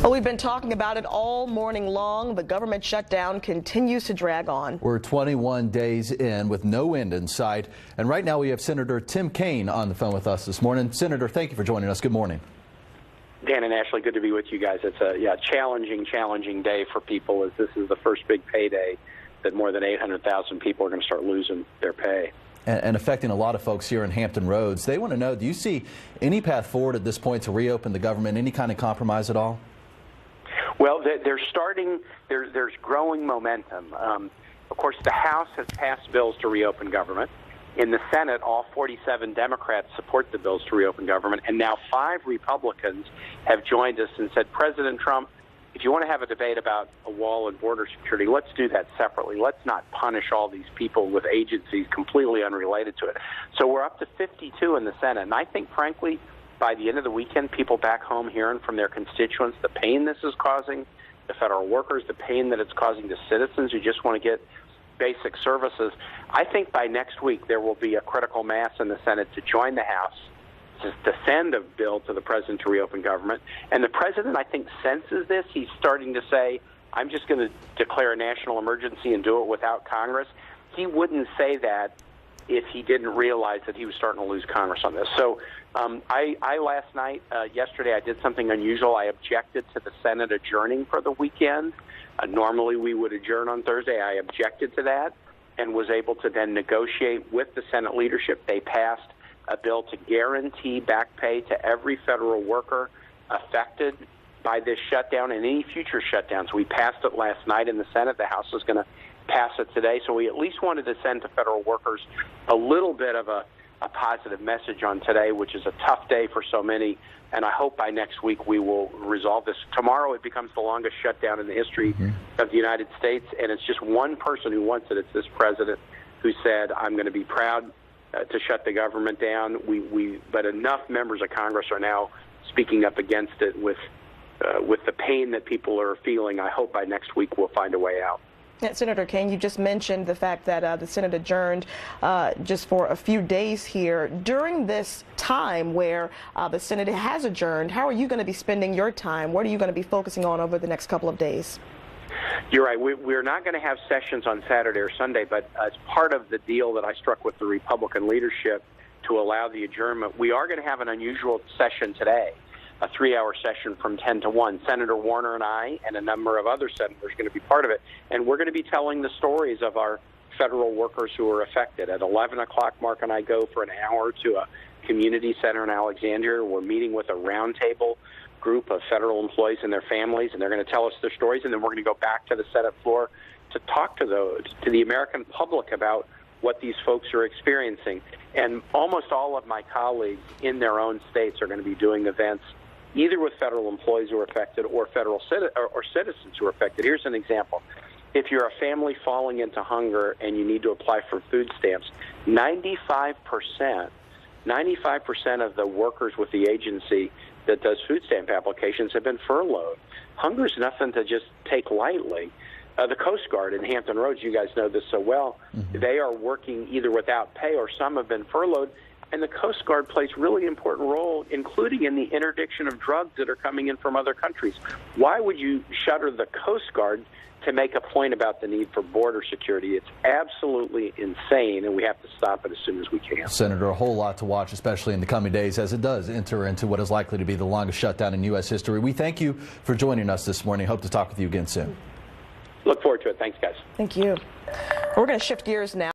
Well, we've been talking about it all morning long. The government shutdown continues to drag on. We're 21 days in with no end in sight. And right now we have Senator Tim Kaine on the phone with us this morning. Senator, thank you for joining us. Good morning. Dan and Ashley, good to be with you guys. It's a challenging day for people, as this is the first big payday that more than 800,000 people are going to start losing their pay. And affecting a lot of folks here in Hampton Roads. They want to know, do you see any path forward at this point to reopen the government, any kind of compromise at all? Well, there's growing momentum. Of course, the House has passed bills to reopen government. In the Senate, all 47 Democrats support the bills to reopen government, and now 5 Republicans have joined us and said, President Trump, if you want to have a debate about a wall and border security, let's do that separately. Let's not punish all these people with agencies completely unrelated to it. So we're up to 52 in the Senate, and I think, frankly, by the end of the weekend, people back home hearing from their constituents the pain this is causing, the federal workers, the pain that it's causing to citizens who just want to get basic services. I think by next week there will be a critical mass in the Senate to join the House to send a bill to the president to reopen government. And the president, I think, senses this. He's starting to say, I'm just going to declare a national emergency and do it without Congress. He wouldn't say that if he didn't realize that he was starting to lose Congress on this. So yesterday, I did something unusual. I objected to the Senate adjourning for the weekend. Normally, we would adjourn on Thursday. I objected to that and was able to then negotiate with the Senate leadership. They passed a bill to guarantee back pay to every federal worker affected by this shutdown and any future shutdowns. We passed it last night in the Senate. The House is going to pass it today. So we at least wanted to send to federal workers a little bit of a positive message on today, which is a tough day for so many. And I hope by next week we will resolve this. Tomorrow it becomes the longest shutdown in the history of the United States, and it's just one person who wants it. It's this president who said, I'm going to be proud to shut the government down. But enough members of Congress are now speaking up against it with the pain that people are feeling. I hope by next week we'll find a way out. Senator Kaine, you just mentioned the fact that the Senate adjourned just for a few days here. During this time where the Senate has adjourned, how are you going to be spending your time? What are you going to be focusing on over the next couple of days? You're right. We're not going to have sessions on Saturday or Sunday, but as part of the deal that I struck with the Republican leadership to allow the adjournment, we are going to have an unusual session today, a 3-hour session from 10 to 1. Senator Warner and I and a number of other senators are going to be part of it, and we're going to be telling the stories of our federal workers who are affected. At 11 o'clock, Mark and I go for an hour to a community center in Alexandria. We're meeting with a roundtable group of federal employees and their families, and they're going to tell us their stories, and then we're going to go back to the Senate floor to talk to the American public about what these folks are experiencing. And almost all of my colleagues in their own states are going to be doing events either with federal employees who are affected or federal citizens who are affected. Here's an example. If you're a family falling into hunger and you need to apply for food stamps, 95% of the workers with the agency that does food stamp applications have been furloughed. Hunger is nothing to just take lightly. The Coast Guard in Hampton Roads, you guys know this so well, they are working either without pay or some have been furloughed. And the Coast Guard plays a really important role, including in the interdiction of drugs that are coming in from other countries. Why would you shutter the Coast Guard to make a point about the need for border security? It's absolutely insane, and we have to stop it as soon as we can. Senator, a whole lot to watch, especially in the coming days, as it does enter into what is likely to be the longest shutdown in U.S. history. We thank you for joining us this morning. Hope to talk with you again soon. Look forward to it. Thanks, guys. Thank you. We're going to shift gears now.